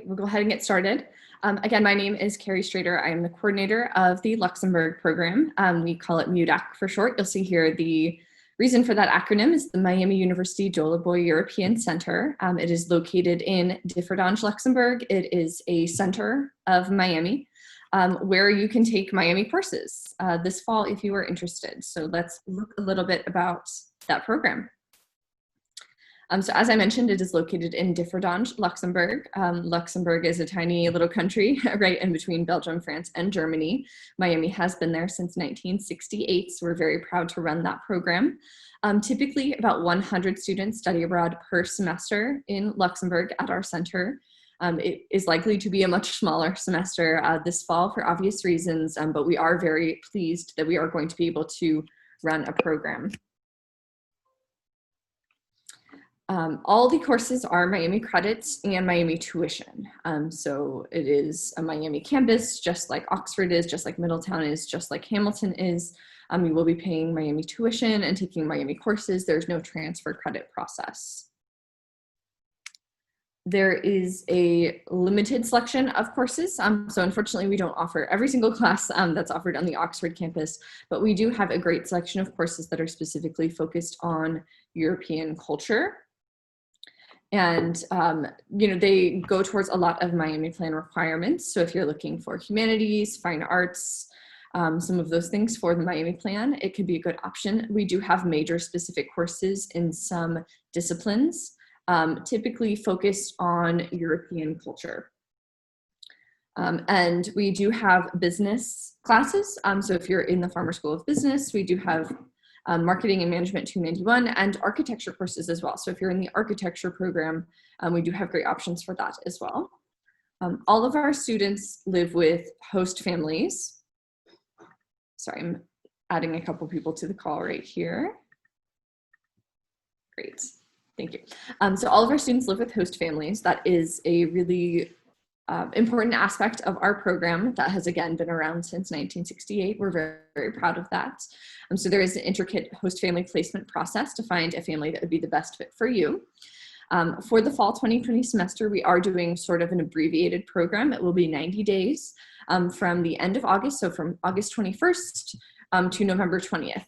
We'll go ahead and get started. Again, my name is Carrie Strader. I am the coordinator of the Luxembourg program. We call it MUDEC for short. You'll see here the reason for that acronym is the Miami University Joliboy European Center. It is located in Differdange, Luxembourg. It is a center of Miami where you can take Miami courses this fall if you are interested. So let's look a little bit about that program. So as I mentioned, it is located in Differdange, Luxembourg. Luxembourg is a tiny little country right in between Belgium, France, and Germany. Miami has been there since 1968, so we're very proud to run that program. Typically, about 100 students study abroad per semester in Luxembourg at our center. It is likely to be a much smaller semester this fall for obvious reasons, but we are very pleased that we are going to be able to run a program. All the courses are Miami credits and Miami tuition. So it is a Miami campus, just like Oxford is, just like Middletown is, just like Hamilton is. You will be paying Miami tuition and taking Miami courses. There's no transfer credit process. There is a limited selection of courses. So unfortunately, we don't offer every single class that's offered on the Oxford campus, but we do have a great selection of courses that are specifically focused on European culture. And, they go towards a lot of Miami Plan requirements. So if you're looking for humanities, fine arts, some of those things for the Miami Plan, it could be a good option. We do have major specific courses in some disciplines, typically focused on European culture. And we do have business classes. So if you're in the Farmer School of Business, we do have Marketing and Management 291 and architecture courses as well. So if you're in the architecture program, we do have great options for that as well. All of our students live with host families. Sorry, I'm adding a couple people to the call right here. Great, thank you. So all of our students live with host families. That is a really important aspect of our program that has again been around since 1968. We're very, very proud of that. So there is an intricate host family placement process to find a family that would be the best fit for you. For the fall 2020 semester, we are doing sort of an abbreviated program. It will be 90 days from the end of August, so from August 21st to November 20th.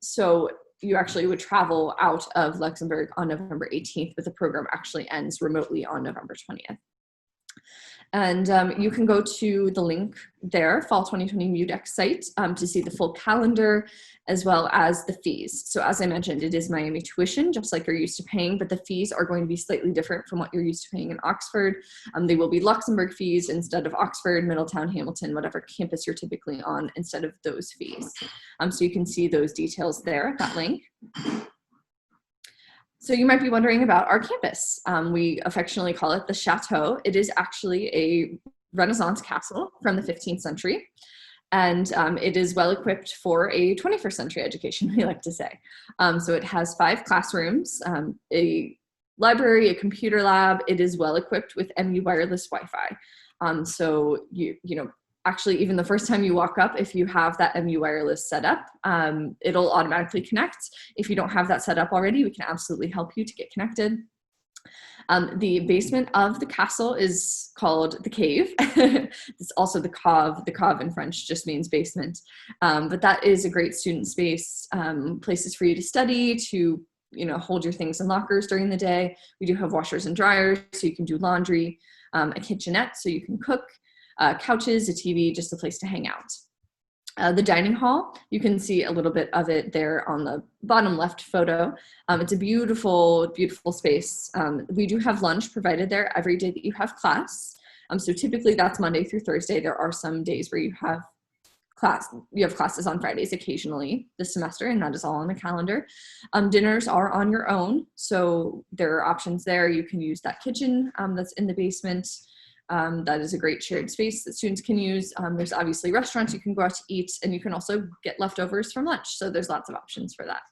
So you actually would travel out of Luxembourg on November 18th, but the program actually ends remotely on November 20th. And you can go to the link there, Fall 2020 MUDEC site, to see the full calendar as well as the fees. So as I mentioned, it is Miami tuition, just like you're used to paying, but the fees are going to be slightly different from what you're used to paying in Oxford. They will be Luxembourg fees instead of Oxford, Middletown, Hamilton, whatever campus you're typically on instead of those fees. So you can see those details there at that link. So you might be wondering about our campus. We affectionately call it the Chateau. It is actually a Renaissance castle from the 15th century. And it is well equipped for a 21st century education, we like to say. So it has 5 classrooms, a library, a computer lab. It is well equipped with MU wireless Wi-Fi. So actually, even the first time you walk up, if you have that MU wireless set up, it'll automatically connect. If you don't have that set up already, we can absolutely help you to get connected. The basement of the castle is called the cave. It's also the cave. The cave in French just means basement. But that is a great student space, places for you to study, to hold your things in lockers during the day. We do have washers and dryers, so you can do laundry, a kitchenette, so you can cook, couches, a TV, just a place to hang out. The dining hall, you can see a little bit of it there on the bottom left photo. It's a beautiful, beautiful space. We do have lunch provided there every day that you have class. So typically that's Monday through Thursday. There are some days where you have classes on Fridays occasionally this semester, and that is all on the calendar. Dinners are on your own, so there are options there. You can use that kitchen that's in the basement. That is a great shared space that students can use. There's obviously restaurants you can go out to eat, and you can also get leftovers from lunch. So there's lots of options for that.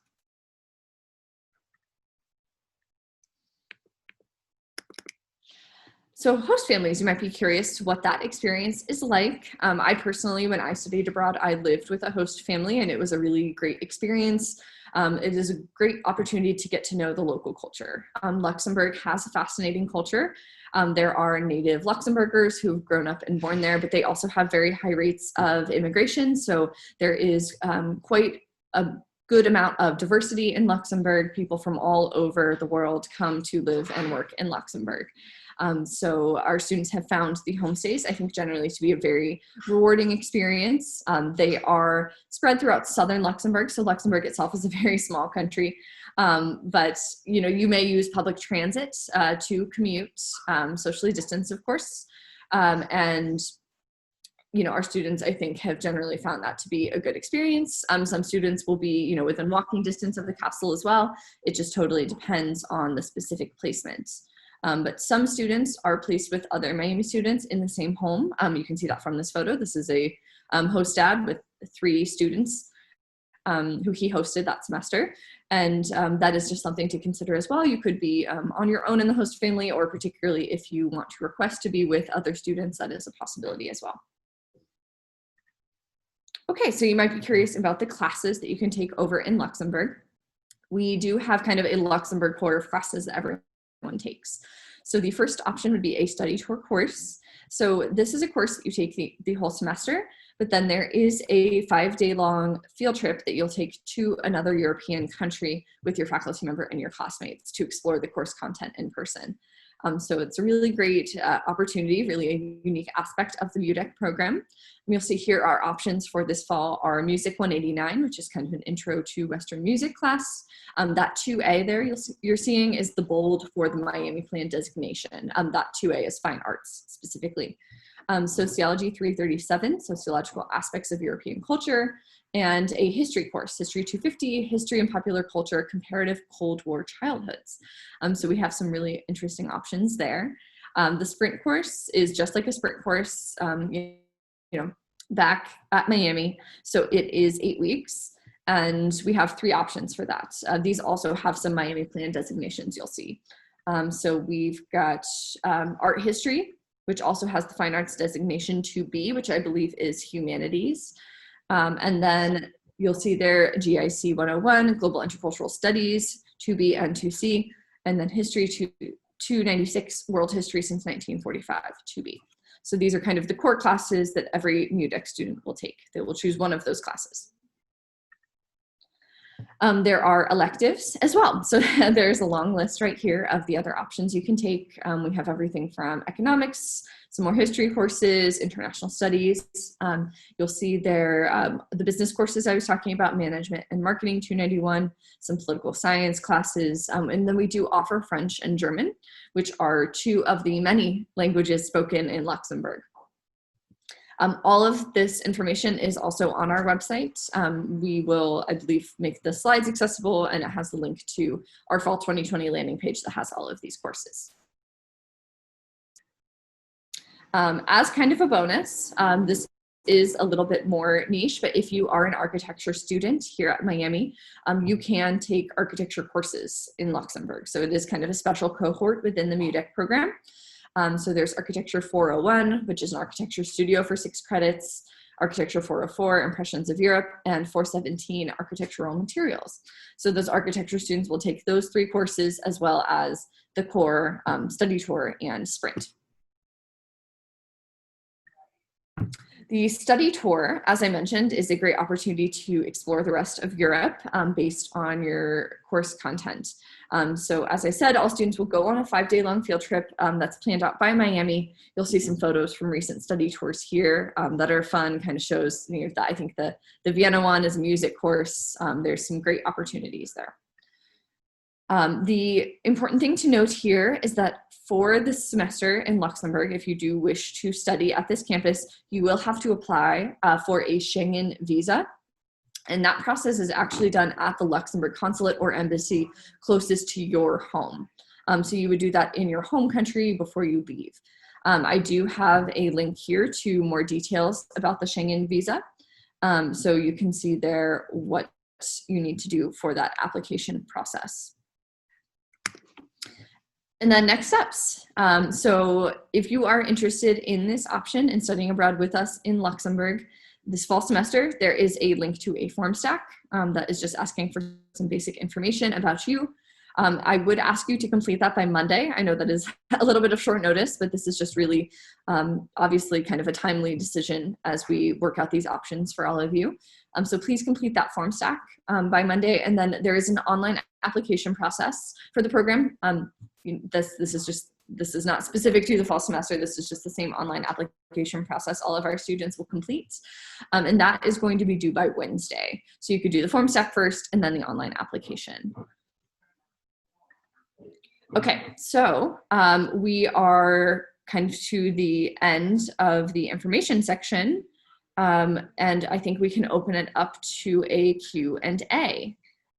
So host families, you might be curious to what that experience is like. I personally, when I studied abroad, I lived with a host family and it was a really great experience. It is a great opportunity to get to know the local culture. Luxembourg has a fascinating culture. There are native Luxembourgers who've grown up and born there, but they also have very high rates of immigration. So there is quite a good amount of diversity in Luxembourg. People from all over the world come to live and work in Luxembourg. So our students have found the homestays, I think, generally to be a very rewarding experience. They are spread throughout southern Luxembourg, so Luxembourg itself is a very small country. But you may use public transit to commute, socially distanced, of course. And our students, I think, have generally found that to be a good experience. Some students will be, within walking distance of the castle as well. It just totally depends on the specific placement. But some students are placed with other Miami students in the same home. You can see that from this photo. This is a host dad with 3 students who he hosted that semester. And that is just something to consider as well. You could be on your own in the host family, or particularly if you want to request to be with other students, that is a possibility as well. Okay, so you might be curious about the classes that you can take over in Luxembourg. We do have kind of a Luxembourg core of classes that everyone takes. So the first option would be a study tour course. So this is a course that you take the whole semester, but then there is a 5-day long field trip that you'll take to another European country with your faculty member and your classmates to explore the course content in person. So it's a really great opportunity, really a unique aspect of the MUDEC program. And you'll see here our options for this fall are Music 189, which is kind of an intro to Western music class. That 2A there you're seeing is the bold for the Miami Plan designation. That 2A is fine arts specifically. Sociology 337, sociological aspects of European culture, and a history course, History 250, History and Popular Culture, Comparative Cold War Childhoods. So we have some really interesting options there. The sprint course is just like a sprint course, back at Miami. So it is 8 weeks, and we have 3 options for that. These also have some Miami Plan designations you'll see. So we've got art history, which also has the fine arts designation 2B, which I believe is humanities. And then you'll see there GIC 101, Global Intercultural Studies, 2B and 2C, and then History 296, World History since 1945, 2B. So these are kind of the core classes that every MUDEC student will take. They will choose one of those classes. There are electives as well. So there's a long list right here of the other options you can take. We have everything from economics, some more history courses, international studies. You'll see there the business courses I was talking about, management and marketing 291, some political science classes, and then we do offer French and German, which are 2 of the many languages spoken in Luxembourg. All of this information is also on our website. We will, I believe, make the slides accessible, and it has the link to our Fall 2020 landing page that has all of these courses. As kind of a bonus, this is a little bit more niche, but if you are an architecture student here at Miami, you can take architecture courses in Luxembourg. So it is kind of a special cohort within the MUDEC program. So there's Architecture 401, which is an architecture studio for 6 credits, Architecture 404, Impressions of Europe, and 417, Architectural Materials. So those architecture students will take those 3 courses as well as the core study tour and sprint. The study tour, as I mentioned, is a great opportunity to explore the rest of Europe based on your course content. So as I said, all students will go on a 5-day long field trip that's planned out by Miami. You'll see some photos from recent study tours here that are fun, kind of shows, that I think the Vienna one is a music course. There's some great opportunities there. The important thing to note here is that for this semester in Luxembourg, if you do wish to study at this campus, you will have to apply for a Schengen Visa. And that process is actually done at the Luxembourg consulate or embassy closest to your home. So you would do that in your home country before you leave. I do have a link here to more details about the Schengen Visa. So you can see there what you need to do for that application process. And then next steps. So if you are interested in this option and studying abroad with us in Luxembourg this fall semester, there is a link to a form stack that is just asking for some basic information about you. I would ask you to complete that by Monday. I know that is a little bit of short notice, but this is just really obviously kind of a timely decision as we work out these options for all of you. So please complete that form stack by Monday. And then there is an online application process for the program. This is not specific to the fall semester. This is just the same online application process all of our students will complete. And that is going to be due by Wednesday. So you could do the form stack first and then the online application. Okay, so we are kind of to the end of the information section. And I think we can open it up to a Q&A.